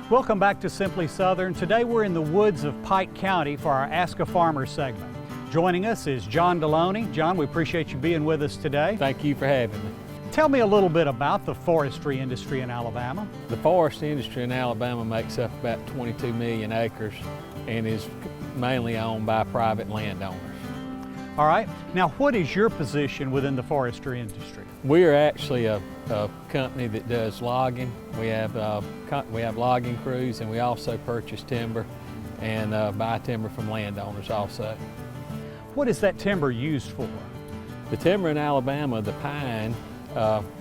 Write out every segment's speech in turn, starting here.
Welcome back to Simply Southern. Today we're in the woods of Pike County for our Ask a Farmer segment. Joining us is John Deloney. John, we appreciate you being with us today. Thank you for having me. Tell me a little bit about the forestry industry in Alabama. The forestry industry in Alabama makes up about 22 million acres and is mainly owned by private landowners. All right, now what is your position within the forestry industry? We are actually a company that does logging. We have logging crews, and we also purchase timber and buy timber from landowners also. What is that timber used for? The timber in Alabama, the pine,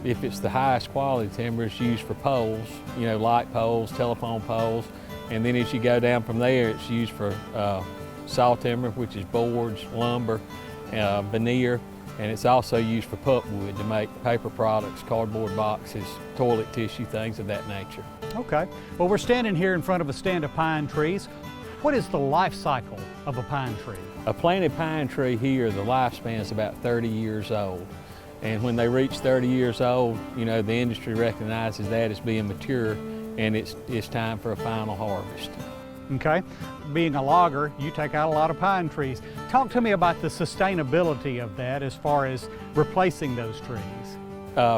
if it's the highest quality timber, it's used for poles, you know, light poles, telephone poles, and then as you go down from there, it's used for saw timber, which is boards, lumber, veneer, and it's also used for pulpwood to make paper products, cardboard boxes, toilet tissue, things of that nature. Okay, well, we're standing here in front of a stand of pine trees. What is the life cycle of a pine tree? A planted pine tree here, the lifespan is about 30 years old. And when they reach 30 years old, you know, the industry recognizes that as being mature, and it's time for a final harvest. Okay, being a logger, you take out a lot of pine trees. Talk to me about the sustainability of that as far as replacing those trees.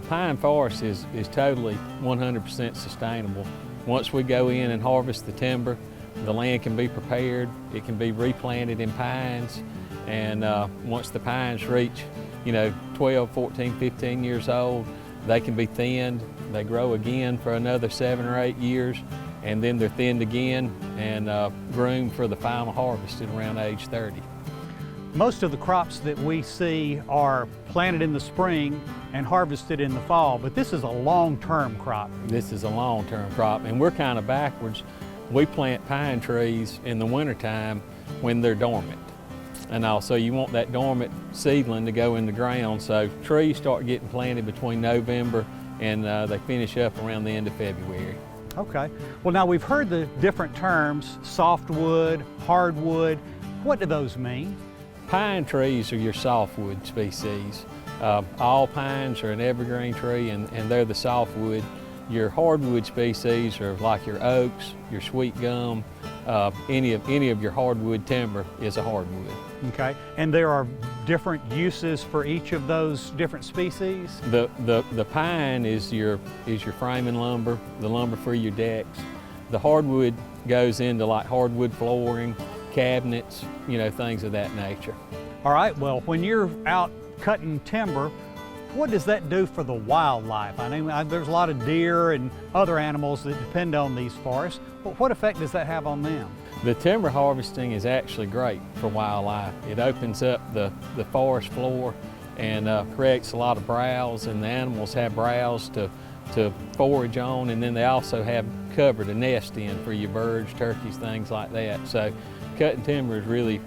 Pine forest is totally 100% sustainable. Once we go in and harvest the timber, the land can be prepared, it can be replanted in pines, and once the pines reach, you know, 12, 14, 15 years old, they can be thinned. They grow again for another 7 or 8 years, and then they're thinned again and groomed for the final harvest at around age 30. Most of the crops that we see are planted in the spring and harvested in the fall, but this is a long-term crop. This is a long-term crop, and we're kind of backwards. We plant pine trees in the wintertime when they're dormant. And also you want that dormant seedling to go in the ground, so trees start getting planted between November and they finish up around the end of February. Okay. Well, now we've heard the different terms, softwood, hardwood. What do those mean? Pine trees are your softwood species. All pines are an evergreen tree, and they're the softwood. Your hardwood species are like your oaks, your sweet gum, any of your hardwood timber is a hardwood. Okay, and there are different uses for each of those different species? The pine is your framing lumber, the lumber for your decks. The hardwood goes into like hardwood flooring, cabinets, you know, things of that nature. All right, well, when you're out cutting timber, what does that do for the wildlife? I mean, there's a lot of deer and other animals that depend on these forests. What effect does that have on them? The timber harvesting is actually great for wildlife. It opens up the forest floor and creates a lot of browse, and the animals have browse to forage on, and then they also have cover to nest in for your birds, turkeys, things like that. So cutting timber is really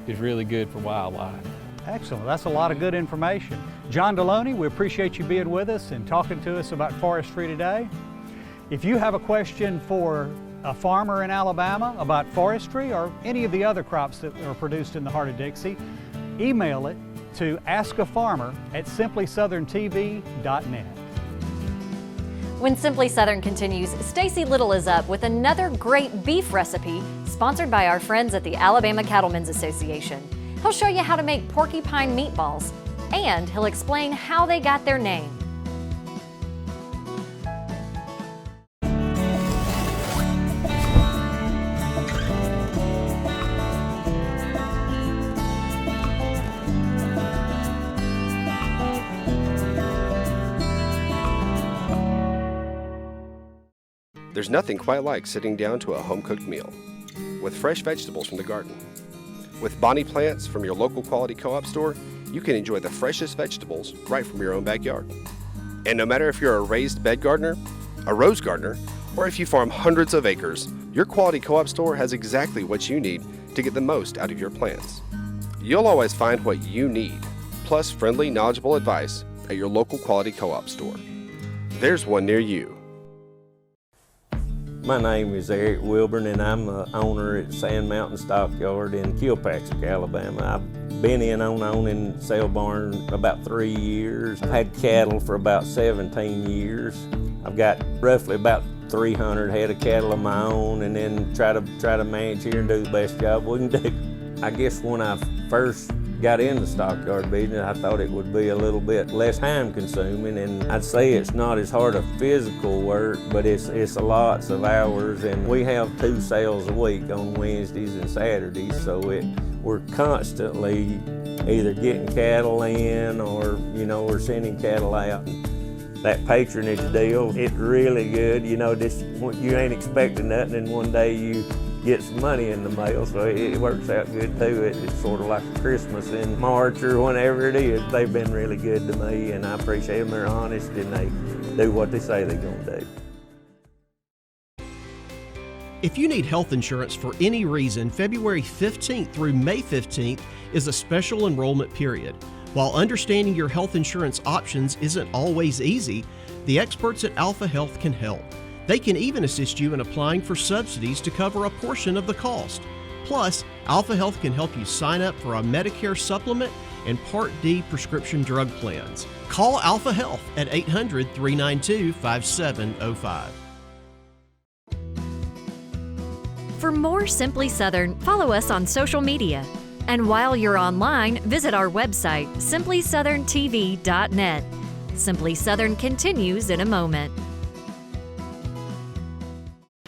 good for wildlife. Excellent. That's a lot of good information. John Deloney, we appreciate you being with us and talking to us about forestry today. If you have a question for a farmer in Alabama about forestry or any of the other crops that are produced in the heart of Dixie, email it to askafarmer@simplysouthern.tv.net. When Simply Southern continues, Stacy Little is up with another great beef recipe sponsored by our friends at the Alabama Cattlemen's Association. He'll show you how to make porcupine meatballs, and he'll explain how they got their name. There's nothing quite like sitting down to a home-cooked meal with fresh vegetables from the garden. With Bonnie plants from your local quality co-op store, you can enjoy the freshest vegetables right from your own backyard. And no matter if you're a raised bed gardener, a rose gardener, or if you farm hundreds of acres, your quality co-op store has exactly what you need to get the most out of your plants. You'll always find what you need, plus friendly, knowledgeable advice at your local quality co-op store. There's one near you. My name is Eric Wilburn, and I'm the owner at Sand Mountain Stockyard in Kilpatrick, Alabama. I've been in on owning sale barn about 3 years. I've had cattle for about 17 years. I've got roughly about 300 head of cattle of my own, and then try to manage here and do the best job we can do. I guess when I first got in the stockyard business, I thought it would be a little bit less time consuming, and I'd say it's not as hard a physical work, but it's a lots of hours, and we have 2 sales a week on Wednesdays and Saturdays, so we're constantly either getting cattle in or, we're sending cattle out. That patronage deal, it's really good. You ain't expecting nothing, and one day you get some money in the mail, so it works out good too. It's sort of like Christmas in March or whenever it is. They've been really good to me, and I appreciate them. They're honest, and they do what they say they're gonna do. If you need health insurance for any reason, February 15th through May 15th is a special enrollment period. While understanding your health insurance options isn't always easy, the experts at Alpha Health can help. They can even assist you in applying for subsidies to cover a portion of the cost. Plus, Alpha Health can help you sign up for a Medicare supplement and Part D prescription drug plans. Call Alpha Health at 800-392-5705. For more Simply Southern, follow us on social media. And while you're online, visit our website, simplysouthern.tv.net. Simply Southern continues in a moment.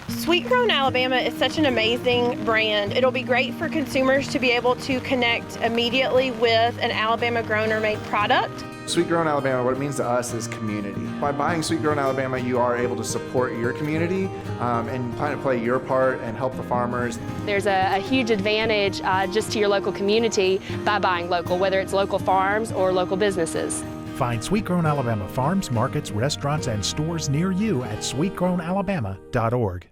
Sweet Grown Alabama is such an amazing brand. It'll be great for consumers to be able to connect immediately with an Alabama grown or made product. Sweet Grown Alabama, what it means to us is community. By buying Sweet Grown Alabama, you are able to support your community and kind of play your part and help the farmers. There's a huge advantage just to your local community by buying local, whether it's local farms or local businesses. Find Sweet Grown Alabama farms, markets, restaurants, and stores near you at sweetgrownalabama.org.